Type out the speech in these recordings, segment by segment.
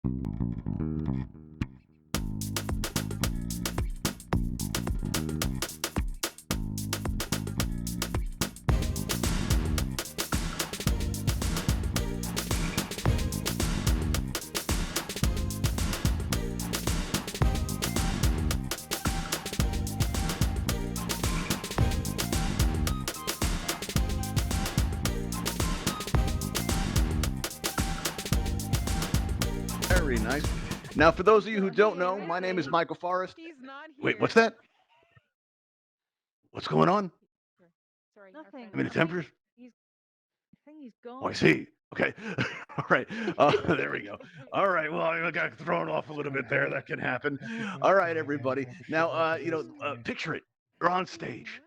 Very nice. Now, for those of you who don't know, my name is Michael Forrest. He's not here. Wait, what's that? What's going on? Sorry. Nothing. I mean, the tempers? I think he's gone. Oh, I see. Okay. All right. There we go. All right. Well, I got thrown off a little bit there. That can happen. All right, everybody. Now, picture it. You're on stage.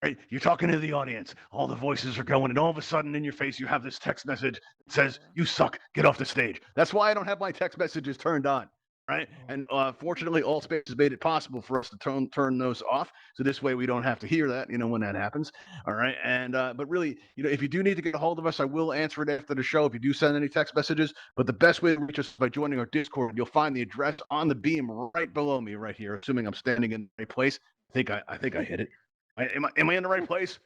Right? You're talking to the audience. All the voices are going, and all of a sudden, in your face, you have this text message that says, "You suck. Get off the stage." That's why I don't have my text messages turned on. Right? And fortunately, Altspace has made it possible for us to turn those off, so this way we don't have to hear that, when that happens. All right. And but really, if you do need to get a hold of us, I will answer it after the show if you do send any text messages. But the best way to reach us is by joining our Discord. You'll find the address on the beam right below me, right here. Assuming I'm standing in the right place. I think I hit it. Am I in the right place?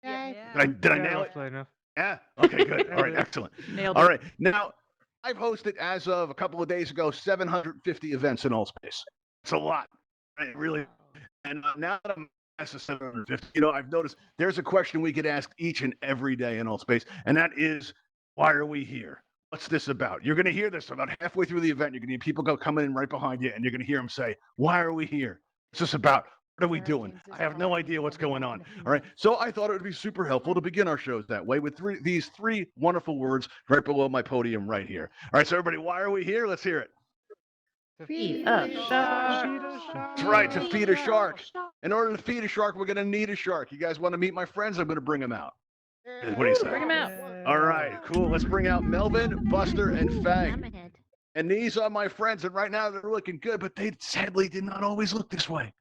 Yeah. Did I nail it? Yeah. Okay. Good. All right. Excellent. Nailed All it. right. Now, I've hosted, as of a couple of days ago, 750 events in Altspace. It's a lot. Right? Really. And now that I'm past the 750, I've noticed there's a question we get asked each and every day in Altspace, and that is, why are we here? What's this about? You're going to hear this about halfway through the event. You're going to hear people coming in right behind you, and you're going to hear them say, why are we here? What's this about? What are we doing? I have no idea what's going on. All right. So I thought it would be super helpful to begin our shows that way with these three wonderful words right below my podium right here. All right. So everybody, why are we here? Let's hear it. Feed a shark. That's right. To feed a shark. In order to feed a shark, we're going to need a shark. You guys want to meet my friends? I'm going to bring them out. What do you say? Bring him out. All right. Cool. Let's bring out Melvin, Buster, and Fang. I'm ahead. And these are my friends. And right now they're looking good, but they sadly did not always look this way.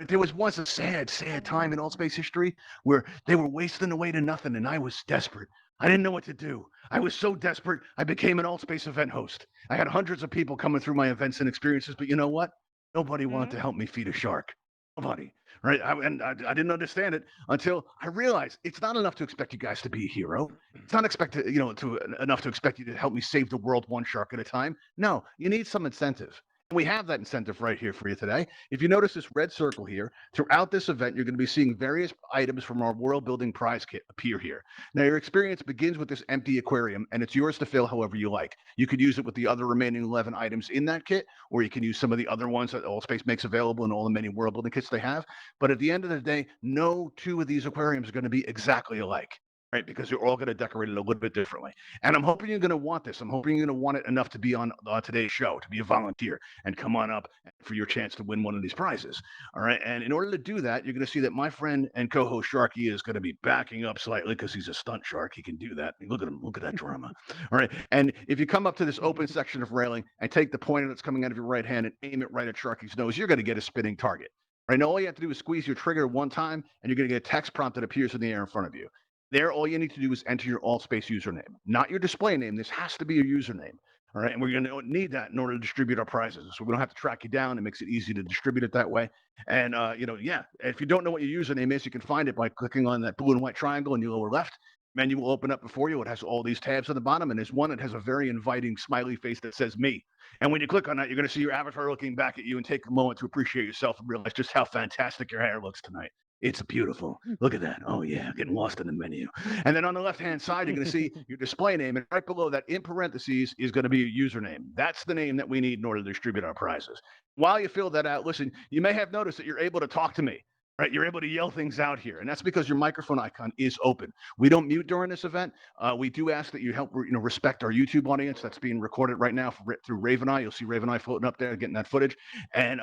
There was once a sad time in Altspace history where they were wasting away to nothing, and I was desperate. I didn't know what to do. I was so desperate, I became an Altspace event host. I had hundreds of people coming through my events and experiences, but you know what? Nobody wanted to help me feed a shark. Nobody. Right? I didn't understand it until I realized it's not enough to expect you guys to be a hero. It's not enough to expect you to help me save the world one shark at a time. No, you need some incentive. We have that incentive right here for you today. If you notice this red circle here, throughout this event, you're going to be seeing various items from our world building prize kit appear here. Now, your experience begins with this empty aquarium, and it's yours to fill however you like. You could use it with the other remaining 11 items in that kit, or you can use some of the other ones that Altspace makes available in all the many world building kits they have. But at the end of the day, no two of these aquariums are going to be exactly alike. Right, because you're all going to decorate it a little bit differently. And I'm hoping you're going to want this. I'm hoping you're going to want it enough to be on today's show, to be a volunteer and come on up for your chance to win one of these prizes. All right. And in order to do that, you're going to see that my friend and co-host Sharky is going to be backing up slightly because he's a stunt shark. He can do that. Look at him. Look at that drama. All right. And if you come up to this open section of railing and take the pointer that's coming out of your right hand and aim it right at Sharky's nose, you're going to get a spinning target. Right now, all you have to do is squeeze your trigger one time, and you're going to get a text prompt that appears in the air in front of you. There, all you need to do is enter your Altspace username, not your display name. This has to be your username. All right. And we're going to need that in order to distribute our prizes. So we don't have to track you down. It makes it easy to distribute it that way. And, if you don't know what your username is, you can find it by clicking on that blue and white triangle in your lower left. Menu will open up before you. It has all these tabs on the bottom, and there's one that has a very inviting smiley face that says me. And when you click on that, you're going to see your avatar looking back at you and take a moment to appreciate yourself and realize just how fantastic your hair looks tonight. It's beautiful. Look at that. Oh, yeah, getting lost in the menu. And then on the left-hand side, you're going to see your display name. And right below that, in parentheses, is going to be your username. That's the name that we need in order to distribute our prizes. While you fill that out, listen, you may have noticed that you're able to talk to me. Right, you're able to yell things out here, and that's because your microphone icon is open. We don't mute during this event. We do ask that you help, respect our YouTube audience that's being recorded right now through Ravenhall. You'll see Ravenhall floating up there, getting that footage. And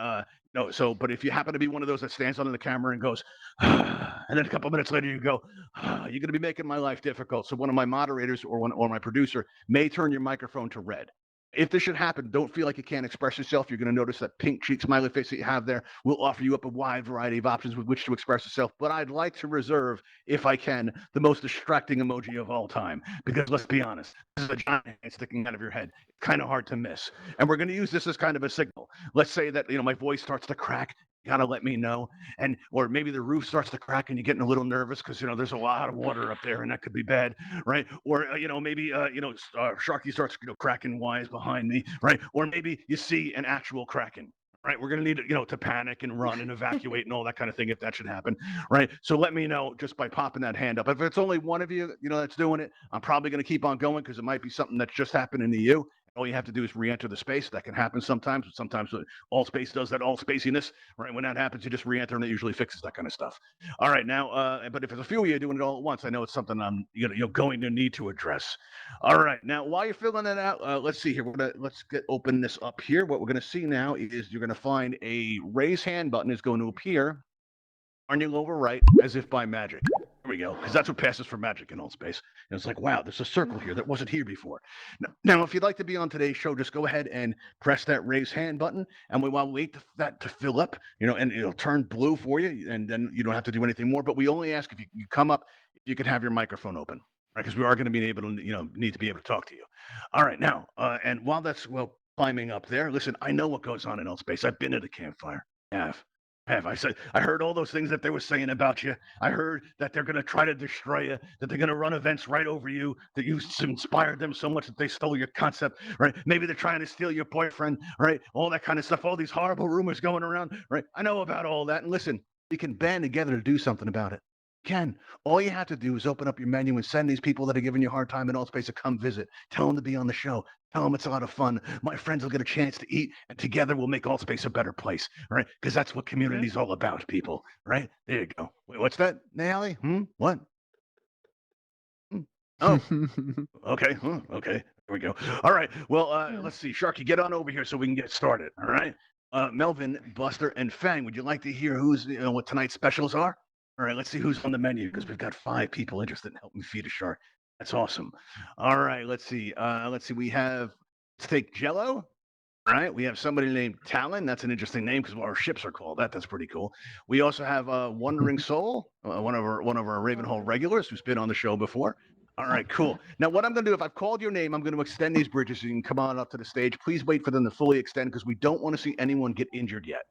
but if you happen to be one of those that stands under the camera and goes, and then a couple minutes later you go, you're going to be making my life difficult. So one of my moderators or my producer may turn your microphone to red. If this should happen, don't feel like you can't express yourself. You're going to notice that pink cheek smiley face that you have there will offer you up a wide variety of options with which to express yourself. But I'd like to reserve, if I can, the most distracting emoji of all time. Because let's be honest, this is a giant hand sticking out of your head. It's kind of hard to miss. And we're going to use this as kind of a signal. Let's say that, my voice starts to crack. You gotta let me know, or maybe the roof starts to crack and you're getting a little nervous because there's a lot of water up there and that could be bad, right? Or maybe Sharky starts cracking wise behind me, right? Or maybe you see an actual kraken, right? We're gonna need to panic and run and evacuate and all that kind of thing if that should happen, right? So let me know just by popping that hand up. If it's only one of you, that's doing it, I'm probably gonna keep on going because it might be something that's just happening to you. All you have to do is re-enter the space. That can happen sometimes. But sometimes Altspace does that all spaciness, right? When that happens, you just re-enter and it usually fixes that kind of stuff. All right, now, but if there's a few of you doing it all at once, I know it's something I'm going to need to address. All right, now while you're filling that out, let's see here. Let's open this up here. What we're gonna see now is you're gonna find a raise hand button is going to appear on your lower right as if by magic. There we go, because that's what passes for magic in Altspace. And it's like, wow, there's a circle here that wasn't here before. Now, if you'd like to be on today's show, just go ahead and press that raise hand button, and while we wait for that to fill up, and it'll turn blue for you, and then you don't have to do anything more. But we only ask if you come up, if you can have your microphone open, right? Because we are going to be able to, need to be able to talk to you. All right, now, and while that's climbing up there, listen, I know what goes on in Altspace. I've been at a campfire. I heard all those things that they were saying about you. I heard that they're going to try to destroy you, that they're going to run events right over you, that you inspired them so much that they stole your concept, right? Maybe they're trying to steal your boyfriend, right? All that kind of stuff, all these horrible rumors going around, right? I know about all that. And listen, we can band together to do something about it. Ken, all you have to do is open up your menu and send these people that are giving you a hard time in Altspace to come visit. Tell them to be on the show. Tell them it's a lot of fun. My friends will get a chance to eat, and together we'll make Altspace a better place, right? Because that's what community's all about, people, right? There you go. Wait, what's that, Nally? What? Oh, okay. Okay. There we go. All right. Well, let's see. Sharky, get on over here so we can get started, all right? Melvin, Buster, and Fang, would you like to hear what tonight's specials are? All right, let's see who's on the menu because we've got 5 people interested in helping feed a shark. That's awesome. All right, let's see. We have, let's take Jello. All right, we have somebody named Talon. That's an interesting name because our ships are called that. That's pretty cool. We also have Wandering Soul, one of our Ravenhall regulars who's been on the show before. All right, cool. Now, what I'm going to do, if I've called your name, I'm going to extend these bridges so you can come on up to the stage. Please wait for them to fully extend because we don't want to see anyone get injured yet.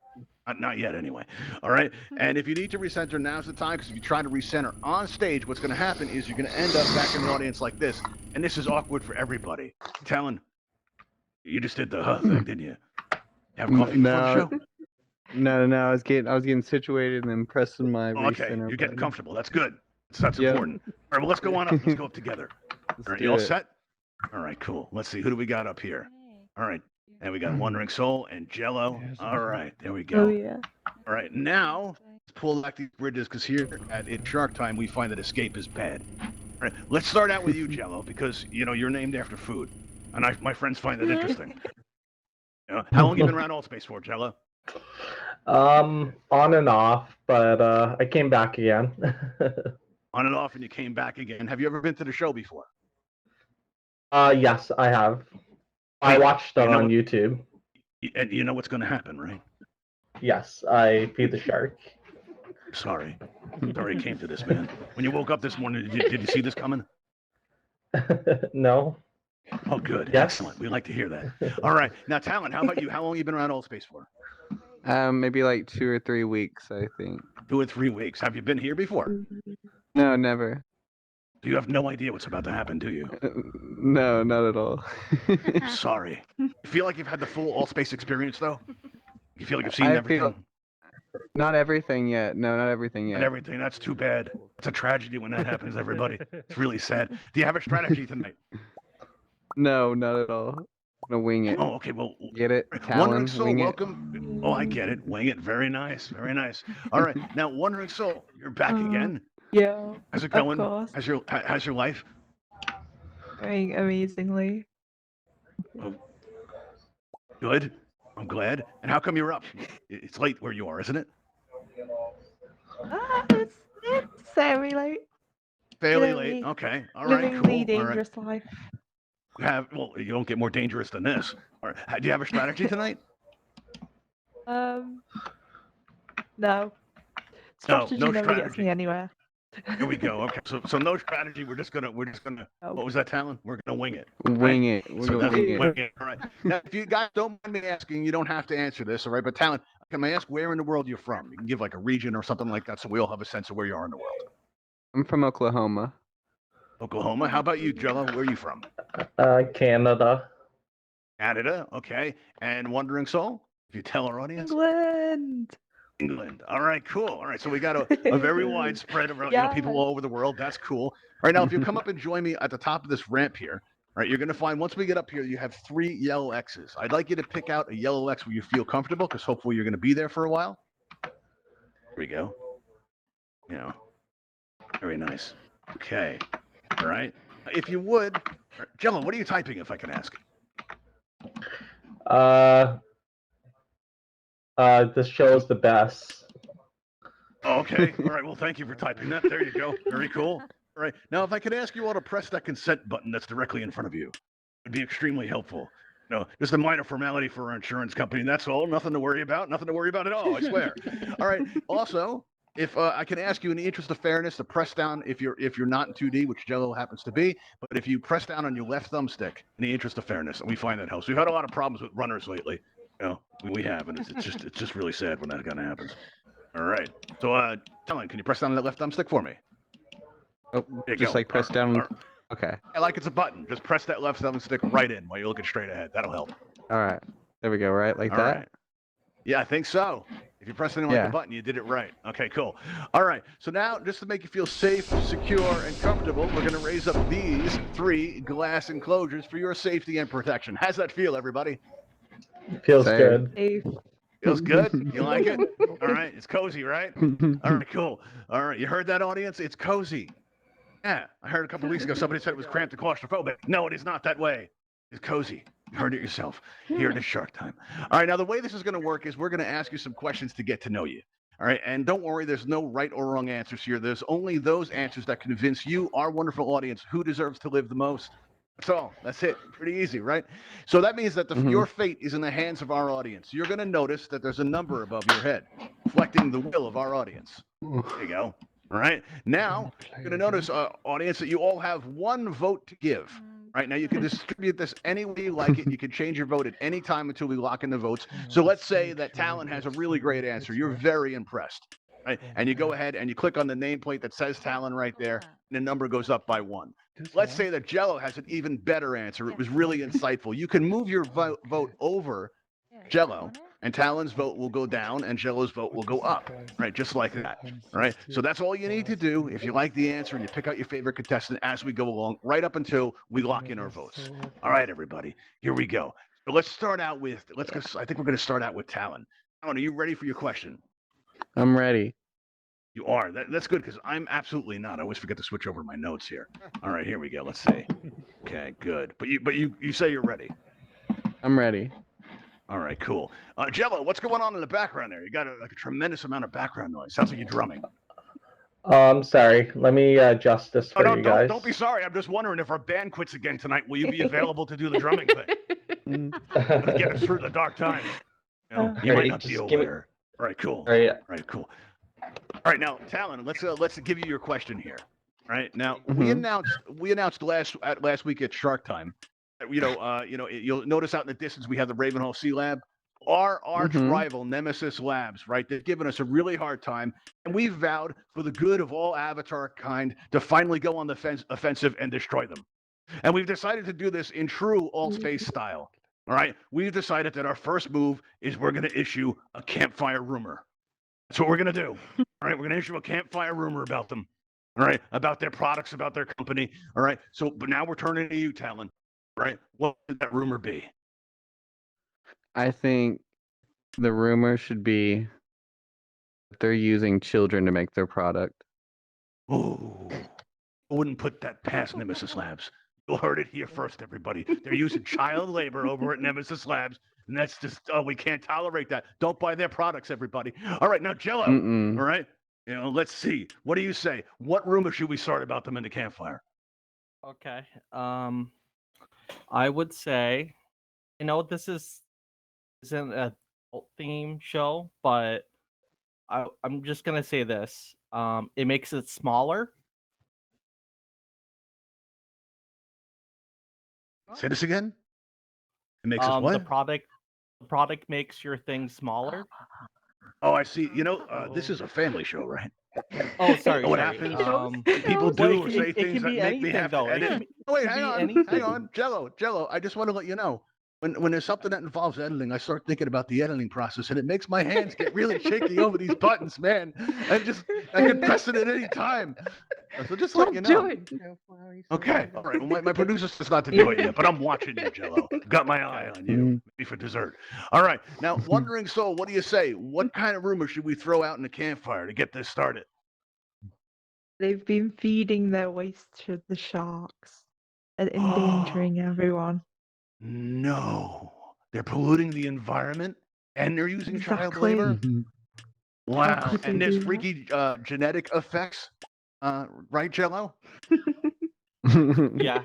Not yet, anyway. All right. And if you need to recenter, now's the time, because if you try to recenter on stage, what's going to happen is you're going to end up back in the audience like this. And this is awkward for everybody. Talon, you just did the thing, didn't you? Have coffee before the show? No. I was getting situated and then pressing my Okay, recenter you're getting button. comfortable. That's good. That's Yep. important. All right, well, let's go on up. Let's go up together. Let's All right, do you all it. set? All right, cool. Let's see. Who do we got up here? All right. And we got Wandering Soul and Jello. All right, there we go. Oh yeah. All right, now let's pull back these bridges because here at Shark Time we find that escape is bad. All right, let's start out with you, Jello, because you're named after food, and my friends find that interesting. How long have you been around Altspace for, Jello? On and off, but I came back again. On and off, and you came back again. Have you ever been to the show before? Yes, I have. I Hey, watched it you know on what- YouTube. And you know what's going to happen, right? Yes, I feed the shark. Sorry it came to this, man. When you woke up this morning, did you see this coming? No. Oh, good. Yes. Excellent. We like to hear that. All right. Now, Talon, how about you? How long have you been around Altspace for? Maybe like 2 or 3 weeks, I think. 2 or 3 weeks. Have you been here before? No, never. You have no idea what's about to happen, do you? No, not at all. Sorry. You feel like you've had the full Altspace experience, though? You feel like you've seen I everything? feel- Not everything yet. No, not everything yet. And everything. That's too bad. It's a tragedy when that happens, everybody. It's really sad. Do you have a strategy tonight? No, not at all. I'm gonna wing it. Oh, okay. Well, Get it? Wandering Talon, Soul, wing it. welcome. Oh, I get it. Wing it. Very nice. Very nice. All right. Now, Wandering Soul, you're back again. Yeah. How's it Of going? course. How's your life? Going amazingly. Good. I'm glad. And how come you're up? It's late where you are, isn't it? It's semi late. Fairly Living late. the- Okay. All right. Living Cool. the All right. dangerous life. Well, you don't get more dangerous than this. All right. Do you have a strategy tonight? No. No, Strategy no never gets strategy. me anywhere. Here we go. Okay, so no strategy. We're just gonna. Oh. What was that, Talon? We're gonna wing it. Wing it. We're So gonna that's wing it. wing it. All right. Now, if you guys don't mind me asking, you don't have to answer this. All right, but Talon, can I ask where in the world you're from? You can give like a region or something like that, so we all have a sense of where you are in the world. I'm from Oklahoma. Oklahoma. How about you, Jello? Where are you from? Canada. Canada. Okay. And Wandering Soul. If you tell our audience. England. England. All right, cool. All right, so we got a very wide spread of people all over the world. That's cool. All right, now if you come up and join me at the top of this ramp here, all right, you're going to find once we get up here, you have 3 yellow X's. I'd like you to pick out a yellow X where you feel comfortable because hopefully you're going to be there for a while. Here we go. Very nice. Okay. All right. If you would, Jello, what are you typing if I can ask? This show's the best. Oh, okay. All right. Well, thank you for typing that. There you go. Very cool. All right. Now, if I could ask you all to press that consent button that's directly in front of you, it'd be extremely helpful. Just a minor formality for our insurance company. That's all. Nothing to worry about. Nothing to worry about at all. I swear. All right. Also, if I can ask you in the interest of fairness to press down if you're not in 2D, which Jello happens to be, but if you press down on your left thumbstick in the interest of fairness, and we find that helps. We've had a lot of problems with runners lately. We have, and it's just really sad when that kind of happens. All right. So, Talon, can you press down that left thumbstick for me? Oh, just like press down. Okay. Like it's a button. Just press that left thumbstick right in while you're looking straight ahead. That'll help. All right. There we go. Right, like All that. right. Yeah, I think so. If you press anything like the button, you did it right. Okay, cool. All right. So now, just to make you feel safe, secure, and comfortable, we're going to raise up these 3 glass enclosures for your safety and protection. How's that feel, everybody? Feels Same. good. Safe. Feels good? You like it? All right. It's cozy, right? All right, cool. All right. You heard that, audience? It's cozy. Yeah. I heard a couple weeks ago somebody said it was cramped and claustrophobic. No, it is not that way. It's cozy. You heard it yourself. Here it is, Shark Time. All right. Now, the way this is going to work is we're going to ask you some questions to get to know you. All right. And don't worry, there's no right or wrong answers here. There's only those answers that convince you, our wonderful audience, who deserves to live the most. That's all. That's it. Pretty easy, right? So that means that your fate is in the hands of our audience. You're going to notice that there's a number above your head, reflecting the will of our audience. There you go. All right. Now, you're going to notice, audience, that you all have 1 vote to give. Right now, you can distribute this any way you like it. And you can change your vote at any time until we lock in the votes. So let's say that Talon has a really great answer. You're very impressed. Right? And you go ahead and you click on the nameplate that says Talon right there, and the number goes up by 1. Let's say that Jello has an even better answer. It was really insightful. You can move your vote over Jello, and Talon's vote will go down, and Jello's vote will go up, right? Just like that, all right? So that's all you need to do if you like the answer and you pick out your favorite contestant as we go along, right up until we lock in our votes. All right, everybody, here we go. So let's start out with, I think we're going to start out with Talon. Talon, are you ready for your question? I'm ready. You are. That's good because I'm absolutely not. I always forget to switch over my notes here. All right, here we go. Let's see. Okay, good. But you say you're ready. I'm ready. All right, cool. Jello, what's going on in the background there? You got a tremendous amount of background noise. Sounds like you're drumming. I'm sorry. Let me adjust this for you guys. Don't be sorry. I'm just wondering if our band quits again tonight, will you be available to do the drumming thing? Let's get us through the dark times. You might not be aware. All right, cool. All right. All right, cool. All right, now, Talon, let's give you your question here. All right, now we announced last week at Shark Time. You'll notice out in the distance we have the Ravenhall Sea-Lab. Our arch rival, Nemesis Labs, right? They've given us a really hard time, and we've vowed for the good of all Avatar kind to finally go on the offensive and destroy them. And we've decided to do this in true Altspace style. All right, we've decided that our first move is we're going to issue a campfire rumor. That's what we're going to do. All right, we're going to issue a campfire rumor about them. All right, about their products, about their company. All right, so but now we're turning to you, Talon. All right, what would that rumor be? I think the rumor should be that they're using children to make their product. Oh, I wouldn't put that past Nemesis Labs. You heard it here first, everybody. They're using child labor over at Nemesis Labs, and that's just, we can't tolerate that. Don't buy their products, everybody. All right, now, Jello, all right? Let's see. What do you say? What rumor should we start about them in the campfire? Okay. I would say, this isn't a adult theme show, but I'm just gonna say this. It makes it smaller. Say this again. It makes us The what? product makes your thing smaller. Oh, I see. This is a family show, right? Oh, sorry. What sorry. happens? People Well, do or say it things can that be make me anything, have to though. It edit. can be- Oh, wait, it can hang be on, hang anything. on, Jello. I just want to let you know. When there's something that involves editing, I start thinking about the editing process, and it makes my hands get really shaky over these buttons, man. I can press it at any time. So just let you know. Okay, all right. Well, my producer says not to do it yet, but I'm watching you, Jello. Got my eye on you. Maybe for dessert. All right. Now, Wandering Soul, what do you say? What kind of rumor should we throw out in the campfire to get this started? They've been feeding their waste to the sharks and endangering everyone. No, they're polluting the environment and they're using child Exactly. labor. Wow, could they and there's do that? freaky genetic effects, right, Jello? Yeah.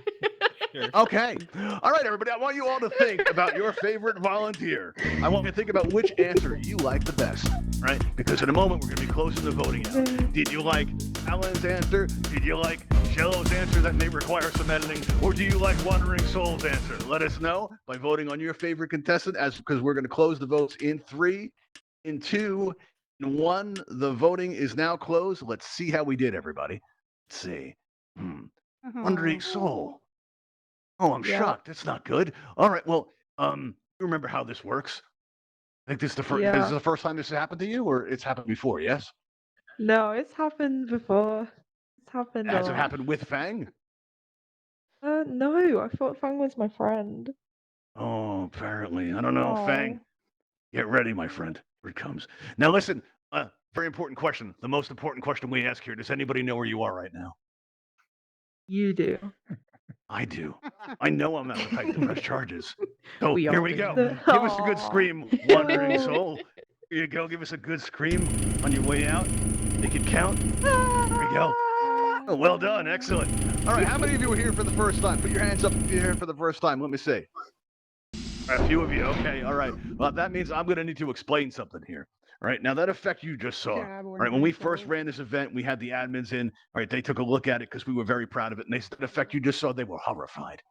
Sure. Okay. All right, everybody. I want you all to think about your favorite volunteer. I want you to think about which answer you like the best, right? Because in a moment, we're going to be closing the voting out. Did you like Alan's answer? Did you like Jello's answer that may require some editing? Or do you like Wandering Soul's answer? Let us know by voting on your favorite contestant, because we're going to close the votes in 3, in 2, in 1. The voting is now closed. Let's see how we did, everybody. Let's see. Wandering Soul. Oh, I'm Yeah. shocked. That's not good. All right. Well, you remember how this works? I think this is the first. Yeah. This is the first time this has happened to you, or it's happened before? Yes. No, it's happened before. It's happened a Has it lot. happened with Fang? No, I thought Fang was my friend. Oh, apparently. I don't know. Aw. Fang, get ready, my friend. Here it comes. Now, listen. Very important question. The most important question we ask here. Does anybody know where you are right now? You do. I do. I know I'm not the type to press charges. So We here all we do. go. Give us a good Aw. scream, Wandering Soul. Here you go. Give us a good scream on your way out. Make it count. Here we go. Oh, well done. Excellent. All right. How many of you are here for the first time? Put your hands up if you're here for the first time. Let me see. All right, a few of you. Okay. All right. Well, that means I'm going to need to explain something here. All right. Now, that effect you just saw. All right. When we first ran this event, we had the admins in. All right. They took a look at it because we were very proud of it. And they said the effect you just saw, they were horrified.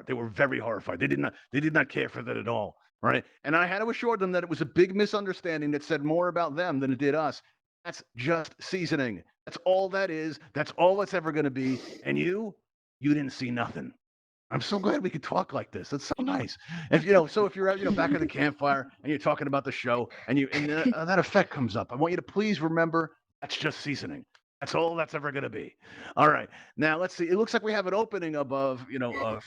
They were very horrified. They did not care for that at all. Right. And I had to assure them that it was a big misunderstanding that said more about them than it did us. That's just seasoning. That's all that is. That's all it's ever going to be. And you didn't see nothing. I'm so glad we could talk like this. That's so nice. If if you're out, back at the campfire and you're talking about the show and that effect comes up, I want you to please remember that's just seasoning. That's all that's ever going to be. All right. Now let's see. It looks like we have an opening above,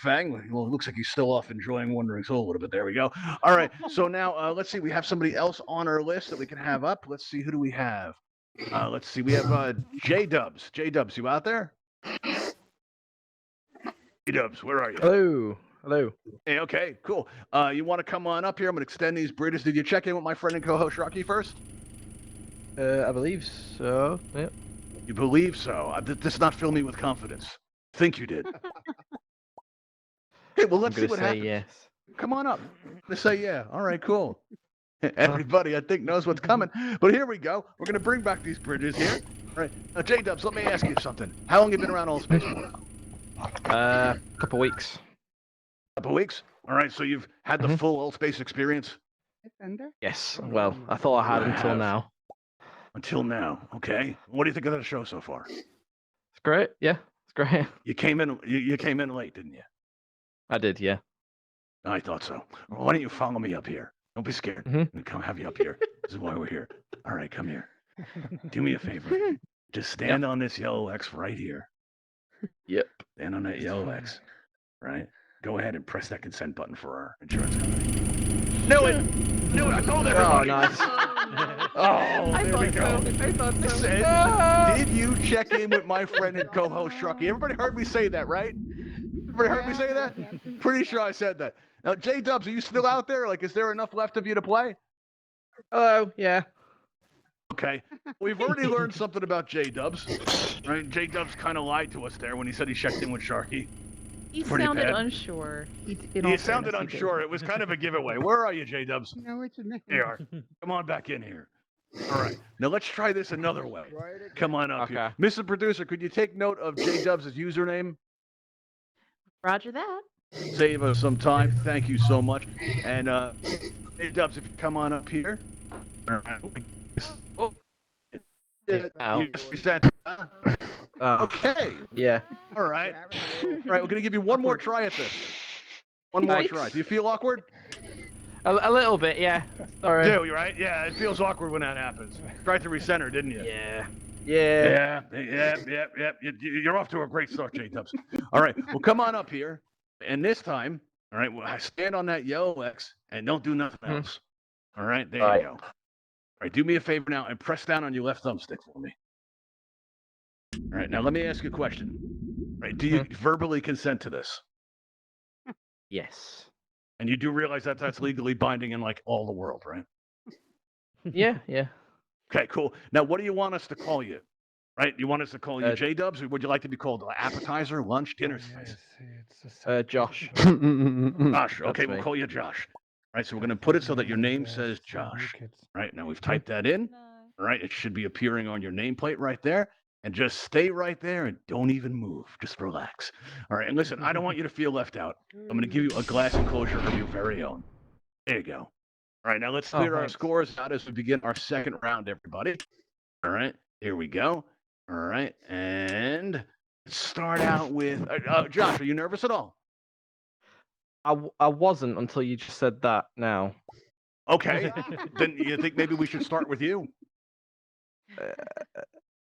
Fang. Well, it looks like he's still off enjoying Wandering Soul a little bit. There we go. All right. So now let's see. We have somebody else on our list that we can have up. Let's see. Who do we have? Let's see. We have J-Dubs. J-Dubs, you out there? J-Dubs, where are you? Hello. Hey, okay, cool. You want to come on up here? I'm going to extend these bridges. Did you check in with my friend and co-host Sharky first? I believe so. Yep. You believe so? This does not fill me with confidence. Think you did. Okay, well, let's see I'm what gonna say happens. yes. Come on up. Let's say yeah. All right, cool. Everybody, I think, knows what's coming. But here we go. We're going to bring back these bridges here. All right. Now, J-Dubs, let me ask you something. How long have you been around Altspace for? Couple weeks. Couple weeks? All right, so you've had the full Altspace experience? Yes. Well, I thought I had You until have. now. Until now, okay. What do you think of the show so far? It's great. Yeah, it's great. You came in late, didn't you? I did. Yeah. I thought so. Well, why don't you follow me up here? Don't be scared. Mhm. I'm come have you up here. This is why we're here. All right, come here. Do me a favor. Just stand on this yellow X right here. Yep. Stand on that yellow X. Right? Go ahead and press that consent button for our insurance company. Knew it! I told Oh, everybody! nice. Oh, I there we thought go. so. I thought I so. said, did you check in with my friend and co-host Sharky? Everybody heard me say that, right? Everybody heard me say that? Pretty sure I said that. Now, J-Dubs, are you still out there? Like, is there enough left of you to play? Hello. Yeah. Okay. We've already learned something about J-Dubs. Right? J-Dubs kind of lied to us there when he said he checked in with Sharky. He Pretty sounded bad. unsure. In all You sounded fairness, he did. unsure. It was kind of a giveaway. Where are you, J-Dubs? No, it's a nickname. There you are. Come on back in here. All right. Now let's try this another way. Come on up here. Okay. Mr. Producer, could you take note of J-Dubs' username? Roger that. Save us some time. Thank you so much. And J-Dubs, if you come on up here. All right. Oh. Ow. You just reset. Okay. Yeah. All right. All right. We're gonna give you one more try at this. One more Thanks. try. Do you feel awkward? A little bit, yeah. Sorry. Do you, right? Yeah, it feels awkward when that happens. Tried to recenter, didn't you? Yeah. Yeah. Yeah. You're off to a great start, J-Dubs. All right. Well, come on up here. And this time, all right, well, stand on that yellow X and don't do nothing else. All right. There you go. All right. Do me a favor now and press down on your left thumbstick for me. All right. Now, let me ask you a question. All right. Do you verbally consent to this? Yes. And you do realize that that's legally binding in like all the world, right? Yeah. Yeah. Okay, cool. Now, what do you want us to call you? Right? You want us to call you J-Dubs, or would you like to be called appetizer, lunch, dinner? Josh. Josh. Okay, That's we'll me. call you Josh. Right, so we're going to put it so that your name says Josh. Right, now we've typed that in. All right, it should be appearing on your nameplate right there. And just stay right there and don't even move. Just relax. All right, and listen, I don't want you to feel left out. I'm going to give you a glass enclosure of your very own. There you go. All right, now let's clear our thanks. scores out as we begin our second round, everybody. All right, here we go. All right, and let's start out with Josh. Are you nervous at all? I wasn't until you just said that now. Okay, then you think maybe we should start with you?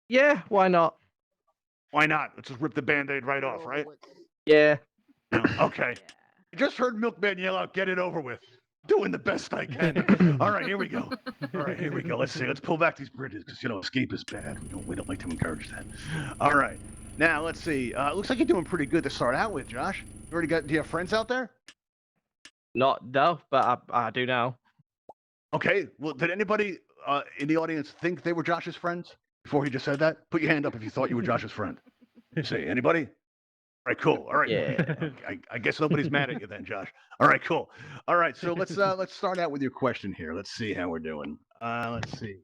Yeah, why not? Why not? Let's just rip the Band-Aid right off, right? Yeah. No, okay. I just heard Milkman yell out, "Get it over with." Doing the best I can. All right, here we go. All right, here we go. Let's see. Let's pull back these bridges because, escape is bad. We don't like to encourage that. All right. Now, let's see. Looks like you're doing pretty good to start out with, Josh. Do you have friends out there? No, but I do now. Okay. Well, did anybody in the audience think they were Josh's friends before he just said that? Put your hand up if you thought you were Josh's friend. Say, anybody? All right, cool. All right. Yeah. I guess nobody's mad at you then, Josh. All right, cool. All right, so let's start out with your question here. Let's see how we're doing. Let's see.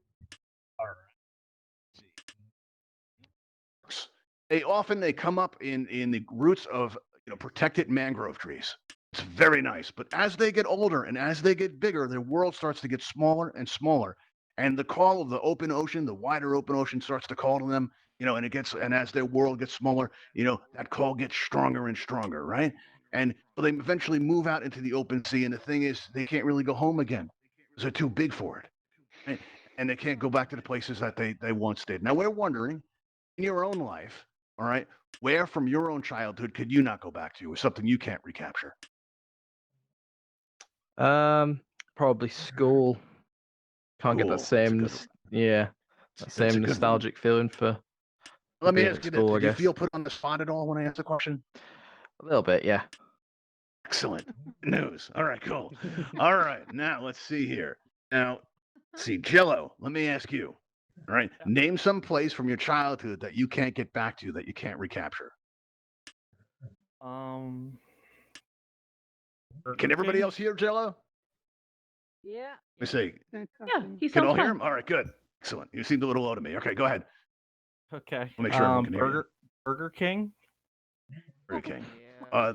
All right. They come up in the roots of protected mangrove trees. It's very nice, but as they get older and as they get bigger, their world starts to get smaller and smaller, and the call of the open ocean, the wider open ocean, starts to call to them. And as their world gets smaller, that call gets stronger and stronger, right? And so they eventually move out into the open sea. And the thing is, they can't really go home again because they're too big for it. Right? And they can't go back to the places that they once did. Now, we're wondering, in your own life, all right, where from your own childhood could you not go back to or something you can't recapture? Probably school. Can't get Cool. that same, That's a that That's a same good one. nostalgic feeling for Let me being ask at you school, this. I Did you guess. feel put on the spot at all when I asked the question? a little bit, yeah. Excellent news. All right, cool. All right, now let's see here. Now, let's see, Jello, let me ask you. All right, name some place from your childhood that you can't get back to, that you can't recapture. Burger Can everybody King? else hear Jello? Yeah. Let me see. Yeah, he Can all sounds hear fun. him? All right, good. Excellent. You seemed a little low to me. Okay, go ahead. Okay. I'll make sure everyone can hear you. Burger King. Burger King.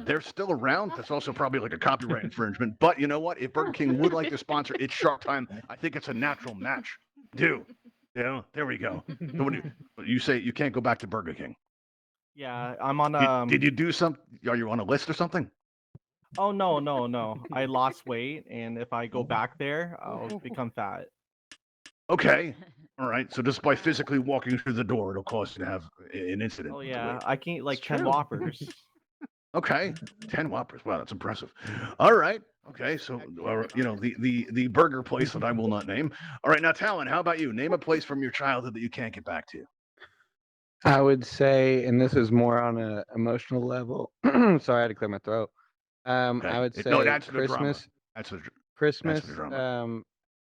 They're still around. That's also probably like a copyright infringement. But you know what? If Burger King would like to sponsor It's Shark Time, I think it's a natural match. There we go. So when you say you can't go back to Burger King. Yeah, I'm on Did you do some? Are you on a list or something? Oh no. I lost weight, and if I go back there, I'll become fat. Okay. All right. So just by physically walking through the door, it'll cause you to have an incident. Oh with the yeah, weight. I can eat like It's 10 true. Whoppers. Okay, 10 Whoppers. Wow, that's impressive. All right. Okay, so the burger place that I will not name. All right, now Talon, how about you? Name a place from your childhood that you can't get back to. I would say, and this is more on an emotional level. Sorry, I had to clear my throat. Okay. I would say No, that's the drama. Christmas. That's the Christmas. drama.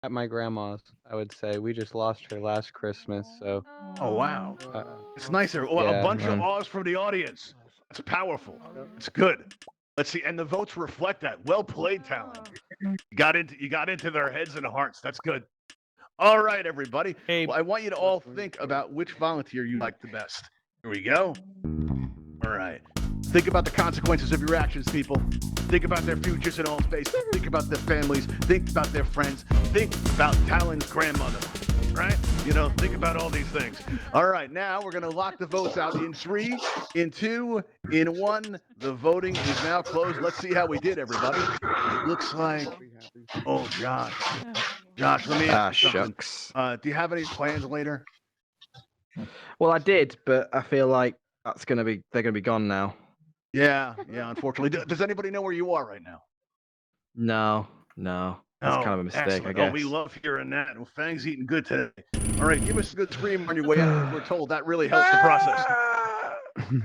At my grandma's. I would say we just lost her last Christmas, so. Oh wow, Uh, it's nice there. Oh, yeah, a bunch of man. awes from the audience. That's powerful. It's good. Let's see, and the votes reflect that. Well played, Talon. You got into their heads and hearts. That's good. All right, everybody. Hey, Well, I want you to all think about which volunteer you like the best. Here we go. All right. Think about the consequences of your actions, people. Think about their futures in all space. Think about their families. Think about their friends. Think about Talon's grandmother. Right? You know, think about all these things. All right, now we're going to lock the votes out in 3, in 2, in 1. The voting is now closed. Let's see how we did, everybody. It looks like, oh, Josh. Josh, let me ask you something. Shucks. Do you have any plans later? Well, I did, but I feel like they're gonna be gone now. Yeah, unfortunately. Does anybody know where you are right now? No. That's kind of a mistake, I excellent. guess. Oh, we love hearing that. Well, Fang's eating good today. All right, give us a good scream on your way out. We're told that really helps the process.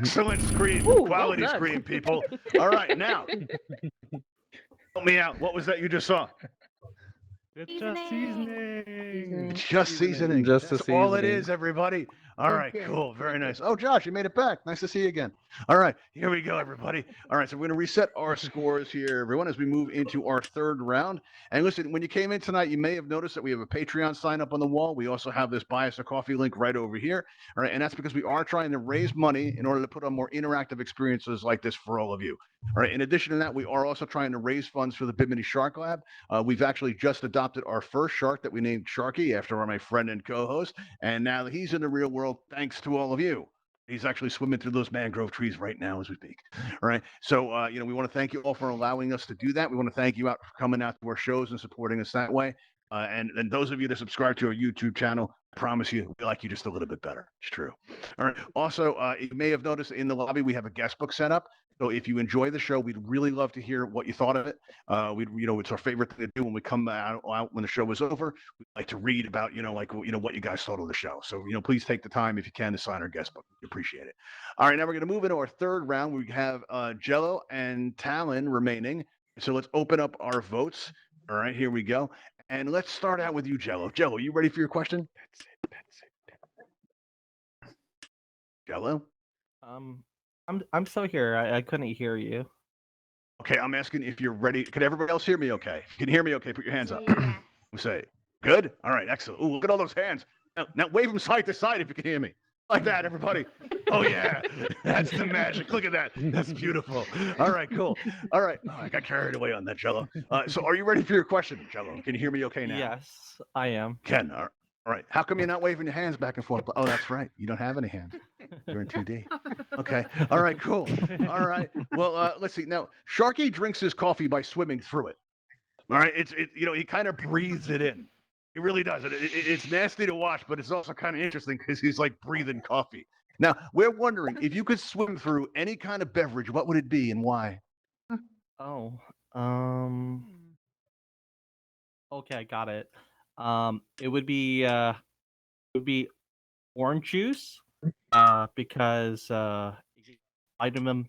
Excellent scream. Ooh, well Quality done. scream, people. All right, now. Help me out. What was that you just saw? it's just seasoning. It's just seasoning. Just the That's all it seasoning. is, everybody. All right, cool. Very nice. Oh, Josh, you made it back. Nice to see you again. All right, here we go, everybody. All right, so we're going to reset our scores here, everyone, as we move into our third round. And listen, when you came in tonight, you may have noticed that we have a Patreon sign up on the wall. We also have this Buy Us a Coffee link right over here. All right, and that's because we are trying to raise money in order to put on more interactive experiences like this for all of you. All right, in addition to that, we are also trying to raise funds for the Bimini Shark Lab. We've actually just adopted our first shark that we named Sharky after my friend and co-host. And now that he's in the real world, thanks to all of you. He's actually swimming through those mangrove trees right now as we speak. All right. So, we want to thank you all for allowing us to do that. We want to thank you out for coming out to our shows and supporting us that way. And those of you that subscribe to our YouTube channel, I promise you, we like you just a little bit better. It's true. All right. Also, you may have noticed in the lobby, we have a guest book set up. So if you enjoy the show, we'd really love to hear what you thought of it. It's our favorite thing to do when we come out when the show is over. We like to read about, what you guys thought of the show. So, please take the time if you can to sign our guest book. We appreciate it. All right, now we're going to move into our third round. We have Jello and Talon remaining. So let's open up our votes. All right, here we go. And let's start out with you, Jello. Jello, you ready for your question? Jello? I'm still here. I couldn't hear you. Okay, I'm asking if you're ready. Can everybody else hear me okay? If you can hear me okay, put your hands up. We say, good? All right, excellent. Ooh, look at all those hands. Now wave them side to side if you can hear me. Like that, everybody. Oh, yeah. That's the magic. Look at that. That's beautiful. All right, cool. All right. Oh, I got carried away on that, Jello. So are you ready for your question, Jello? Can you hear me okay now? Yes, I am. Ken, all right. How come you're not waving your hands back and forth? Oh, that's right. You don't have any hands. You're in 2D. Okay. All right, cool. All right. Well, let's see. Now, Sharky drinks his coffee by swimming through it. All right. He kind of breathes it in. He really does. It's nasty to watch, but it's also kind of interesting because he's like breathing coffee. Now, we're wondering if you could swim through any kind of beverage, what would it be and why? Oh, okay, I got it. It would be orange juice, because it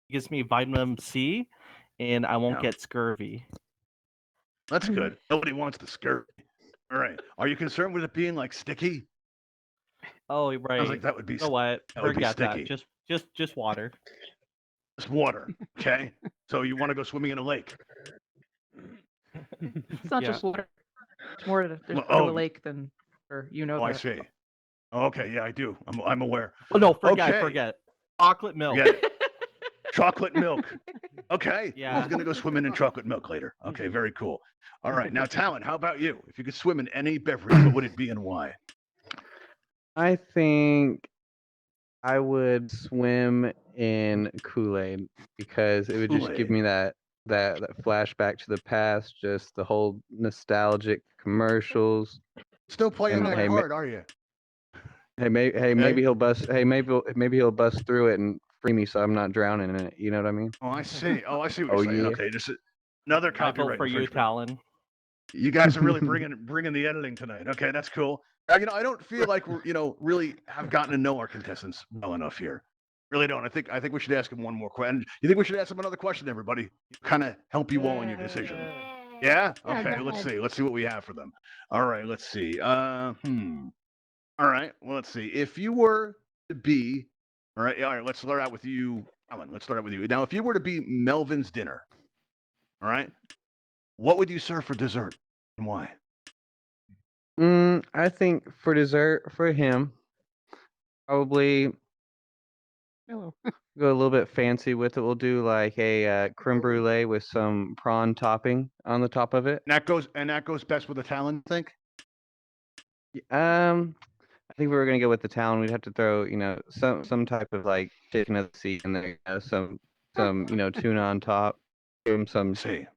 gives me vitamin C, and I won't Yeah. get scurvy. That's good. Nobody wants the skirt. All right. Are you concerned with it being like sticky? Oh, right. Sounds like that would be. You know what? That would be Forget that. sticky. Just water. Just water. Okay. So you want to go swimming in a lake? It's not Yeah. just water. It's more there's Well, more to oh. a lake than, or Oh, I that. see. Okay. Yeah, I do. I'm aware. Oh no, Okay. forget. Chocolate milk. Yeah. Chocolate milk. Okay. Yeah. He's gonna go swimming in chocolate milk later. Okay. Very cool. All right. Now, Talon, how about you? If you could swim in any beverage, what would it be and why? I think I would swim in Kool-Aid because it would just give Kool-Aid. me that flashback to the past, just the whole nostalgic commercials. Still playing And that hey, card, are you? Maybe he'll bust. Hey, maybe he'll bust through it and free me, so I'm not drowning in it. You know what I mean? Oh, I see. Oh, I see what Oh, you're saying. yeah. Okay, just another I copyright vote for you, infringement. Talon. You guys are really bringing the editing tonight. Okay, that's cool. I don't feel like we're really have gotten to know our contestants well enough here. Really don't. I think we should ask them one more question. You think we should ask them another question, everybody? Kind of help you all in your decision. Yeah. Okay. Let's see. Let's see what we have for them. All right. Let's see. All right. Well, let's see. If you were to be All right. Let's start out with you, Alan. Let's start out with you. Now, if you were to be Melvin's dinner, all right, what would you serve for dessert and why? I think for dessert for him, probably go a little bit fancy with it. We'll do like a creme brulee with some prawn topping on the top of it. And that goes best with the Talon, I think. I think we were gonna go with the Talon. We'd have to throw, some type of like chicken of the sea in there, some tuna on top, give him some I see.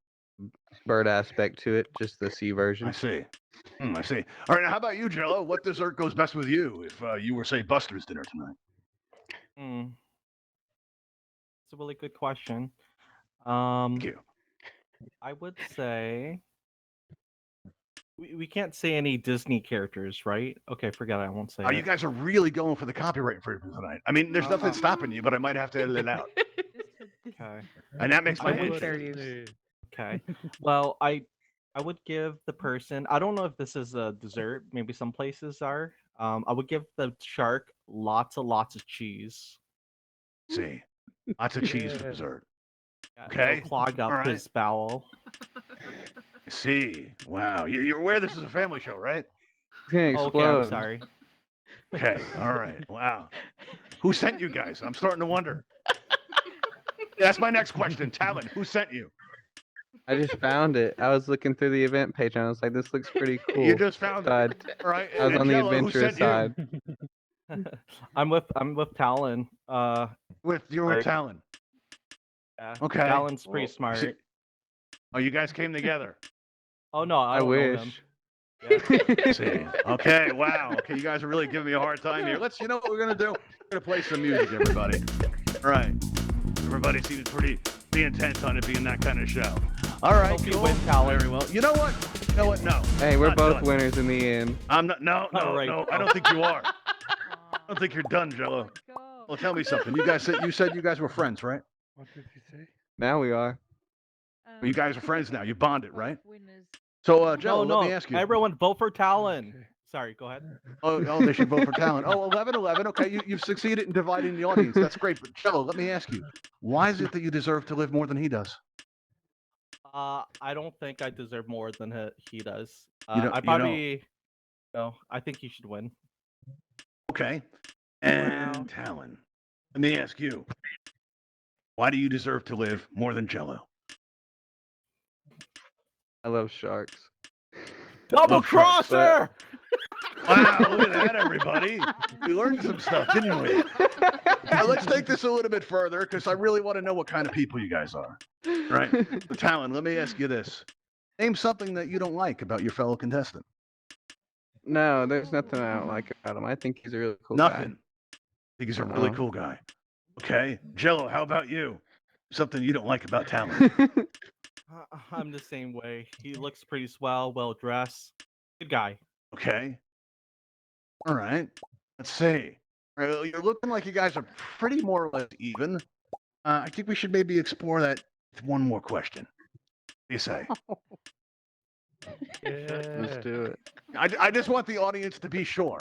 bird aspect to it, just the sea version. I see. I see. All right. Now, how about you, Jello? What dessert goes best with you if you were, say, Buster's dinner tonight? It's a really good question. Thank you. I would say we can't say any Disney characters, right? Okay, forget it. I won't say You it. guys are really going for the copyright infringement tonight. I mean, there's nothing stopping you, but I might have to edit it out. Okay. And that makes my I would head fair shake. use. Okay. Well, I would give the person. I don't know if this is a dessert. Maybe some places are. I would give the shark lots of cheese. See, lots of cheese for dessert. Yeah, Okay, it'll clog up alright. his bowel. See, wow, you're aware this is a family show, right? It's gonna Okay, explode. I'm sorry. Okay, all right, wow. Who sent you guys? I'm starting to wonder. That's my next question. Talon, who sent you? I just found it. I was looking through the event page and I was like, this looks pretty cool. You just found it. Side. All right, I was and on the Jello, who adventurous sent you? side. I'm with Talon. You're with Talon. Yeah, Okay. Talon's pretty See- smart. Oh, you guys came together. Oh no, I I don't know wish. him. Yeah. See. Okay, wow. Okay, you guys are really giving me a hard time here. You know what we're gonna do? We're gonna play some music, everybody. All right. Everybody seems pretty intent on it being that kind of show. All right, Hope you cool. win, Talon. Very well. You know what? No. Hey, we're Not both done. winners in the end. I'm not. No. Alright, I don't think you are. I don't think you're done, Jello. Well, tell me something. You said you guys were friends, right? What did you say? Now we are. You guys are friends now. You bonded, right? Winners. So, Jello, No, let me ask you. everyone vote for Talon. Okay. Sorry, go ahead. Oh, they should vote for Talon. Oh, 11-11. Okay, you've succeeded in dividing the audience. That's great. But Jello, let me ask you. Why is it that you deserve to live more than he does? I don't think I deserve more than he does. You don't- I you probably, no, I think he should win. Okay. And Talon, let me ask you. Why do you deserve to live more than Jello? I love sharks. Double Love sharks, crosser! Wow, look at that, everybody. We learned some stuff, didn't we? Now, let's take this a little bit further because I really want to know what kind of people you guys are. Right? Talon, let me ask you this. Name something that you don't like about your fellow contestant. No, there's nothing I don't like about him. I think he's a really cool Nothing. guy. I think he's a really Uh-oh. cool guy. Okay. Jello, how about you? Something you don't like about Talon. I'm the same way. He looks pretty swell, well dressed. Good guy. Okay. All right. Let's see. All right, you're looking like you guys are pretty more or less even. I think we should maybe explore that with one more question. What do you say? Let's do it. I just want the audience to be sure.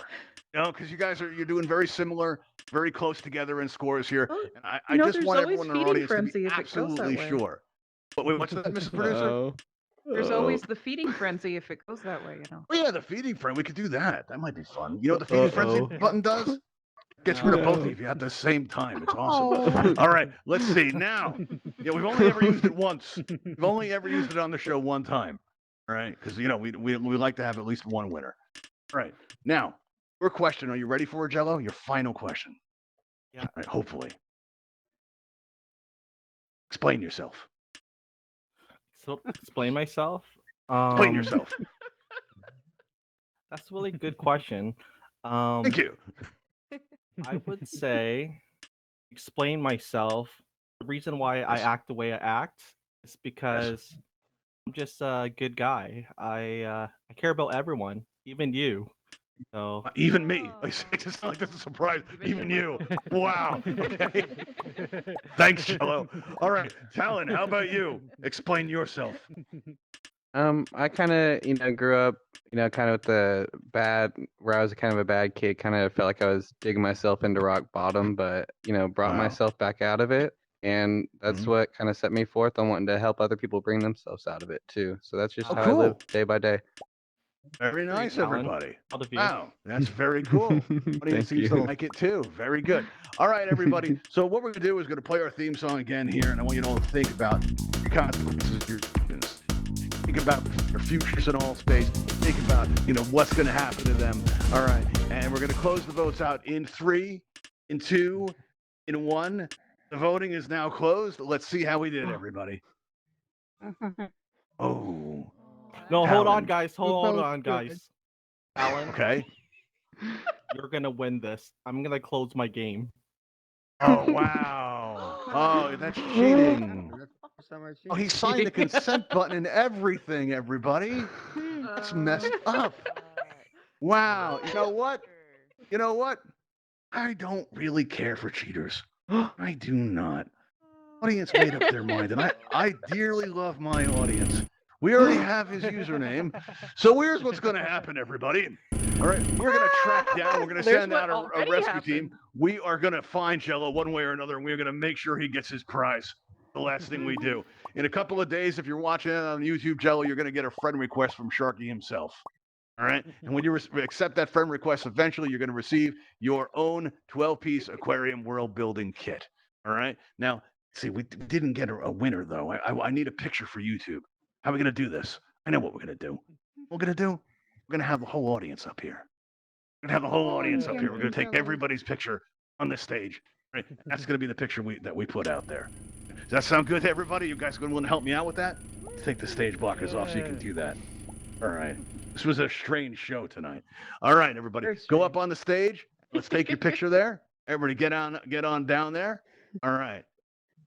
Because you guys you're doing very similar, very close together in scores here. Oh, And I you know, just there's want always everyone in our feeding audience to be frenzy if it goes that absolutely way. sure. Wait, what's that, Mrs. Producer? Uh-oh. There's Uh-oh. always the feeding frenzy if it goes that way, you know. Oh yeah, the feeding frenzy. We could do that. That might be fun. You know what the feeding frenzy Uh-oh. button does? Gets rid of both of you at the same time. It's awesome. All right, let's see. Now, yeah, we've only ever used it once. We've only ever used it on the show one time. All right, because we like to have at least one winner. All right, now your question. Are you ready for it, Jello? Your final question. Yeah. All right, hopefully. Explain yourself. So explain myself. Explain yourself. That's a really good question. Thank you. I would say explain myself. The reason why I act the way I act is because I'm just a good guy. I care about everyone, even you. So Even me. It's just like this is a surprise. Even you. Wow. Okay. Thanks, Jello. All right, Talon, how about you? Explain yourself. I kind of, grew up, you know, kind of with the bad, where I was kind of a bad kid, kind of felt like I was digging myself into rock bottom, but, you know, brought Wow. myself back out of it. And that's Mhm. what kind of set me forth on wanting to help other people bring themselves out of it too. So that's just Oh, how I live cool. day by day. Very nice, Alan. everybody. Proud of you. Wow, that's very cool. Audience Thank seems you. to like it too. Very good. All right, everybody. So what we're gonna do is gonna play our theme song again here, and I want you to all to think about the consequences of your actions. Think about your futures in all space. Think about, you know, what's gonna happen to them. All right, and we're gonna close the votes out in 3, in 2, in 1. The voting is now closed. Let's see how we did, everybody. Oh, No, hold on, Alan. guys. Hold on, guys. Alan, okay. you're gonna win this. I'm gonna close my game. Oh, wow. Oh, that's cheating. Oh, he signed the consent button and everything, everybody. That's messed up. Wow. You know what? You know what? I don't really care for cheaters. I do not. Audience made up their mind, and I dearly love my audience. We already have his username. So here's what's going to happen, everybody. All right, we're going to track down. We're going to There's send what out a already rescue happened. team. We are going to find Jello one way or another, and we're going to make sure he gets his prize. The last thing we do. In a couple of days, if you're watching it on YouTube, Jello, you're going to get a friend request from Sharky himself. All right, and when you accept that friend request, eventually you're going to receive your own 12-piece aquarium world building kit. All right, now see, we didn't get a winner though. I need a picture for YouTube. How are we going to do this? I know what we're going to do. What we're going to do? We're going to have the whole audience up here. We're going to have the whole audience up here. We're going to take everybody's picture on this stage. Right? That's going to be the picture that we put out there. Does that sound good to everybody? You guys going to want to help me out with that? Take the stage blockers off so you can do that. All right. This was a strange show tonight. All right, everybody, go up on the stage. Let's take your picture there. Everybody, get on down there. All right.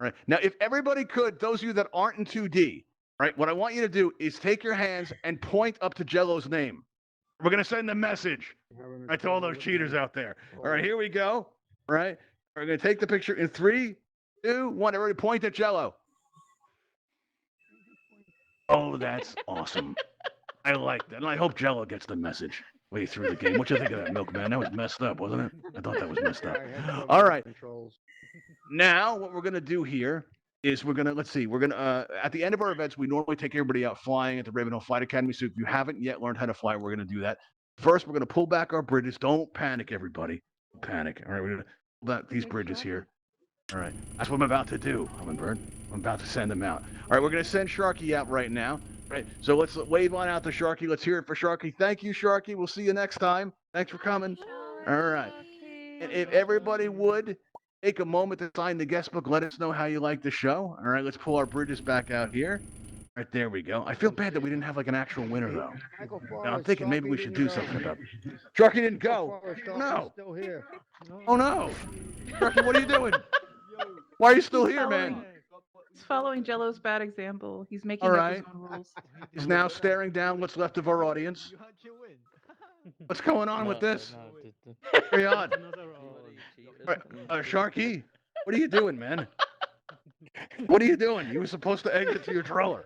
All right. Now, if everybody could, those of you that aren't in 2D, right, what I want you to do is take your hands and point up to Jello's name. We're going to send a message, right, to all those cheaters out there. All right, here we go. All right. We're going to take the picture in 3, 2, 1. Everybody point at Jello. Oh, that's awesome. I like that. And I hope Jello gets the message way through the game. What you think of that, Milkman? That was messed up, wasn't it? I thought that was messed up. All right. Now, what we're going to do here is we're going to, let's see, we're going to, at the end of our events, we normally take everybody out flying at the Ravenhall Flight Academy. So if you haven't yet learned how to fly, we're going to do that. First, we're going to pull back our bridges. Don't panic, everybody. Don't panic. All right, we're going to pull back these bridges here. All right, that's what I'm about to do, Hummingbird. I'm about to send them out. All right, we're going to send Sharky out right now. Right, so let's wave on out to Sharky. Let's hear it for Sharky. Thank you, Sharky. We'll see you next time. Thanks for coming. All right. And if everybody would take a moment to sign the guest book, let us know how you like the show. All right, let's pull our bridges back out here. All right, there we go. I feel bad that we didn't have like an actual winner, though. Now, I'm thinking maybe we should do something about it. Sharky didn't go. No. Oh, no. Sharky, what are you doing? Why are you still here, man? He's following Jello's bad example. He's making All up right. his own rules. He's now staring down what's left of our audience. What's going on with this? Very odd. All right, Sharky, what are you doing, man? What are you doing? You were supposed to exit to your trawler.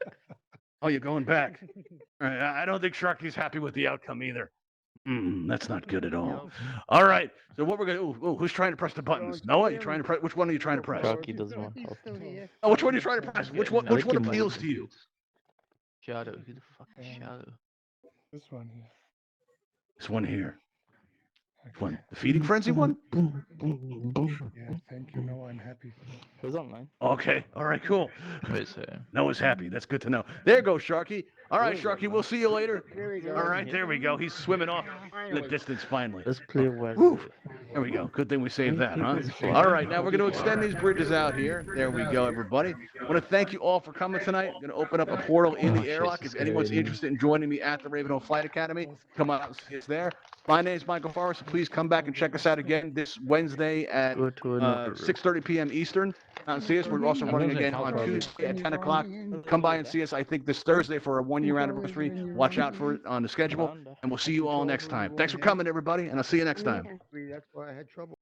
Oh, you're going back. All right, I don't think Sharky's happy with the outcome either. That's not good at all. All right, so what we're going to... who's trying to press the buttons? Noah, you trying to press... Which one are you trying to press? Sharky doesn't want help. Oh, which one are you trying to press? Which one appeals to you? Shadow, who the fuck is Shadow? This one here. This one here. Which one? The feeding frenzy one? Yeah, thank you. No, I'm happy. Who's online? Okay, all right, cool. Wait, so Noah's happy. That's good to know. There goes Sharky. All right, Sharky, we'll see you later. All right, there we go. He's swimming off in the distance finally. let's play well. Whew. There we go. Good thing we saved that, huh? All right, now we're going to extend these bridges out here. There we go, everybody. I want to thank you all for coming tonight. I'm going to open up a portal in the airlock. If anyone's interested in joining me at the Ravenhall Flight Academy, come out and see us there. My name is Michael Forrest. Please come back and check us out again this Wednesday at Go to another room. 6:30 p.m. Eastern. And see us. We're also running again on Tuesday at 10 o'clock. Come by and see us, I think, this Thursday for our 1-year anniversary. Watch out for it on the schedule. And we'll see you all next time. Thanks for coming, everybody, and I'll see you next time. That's why I had trouble.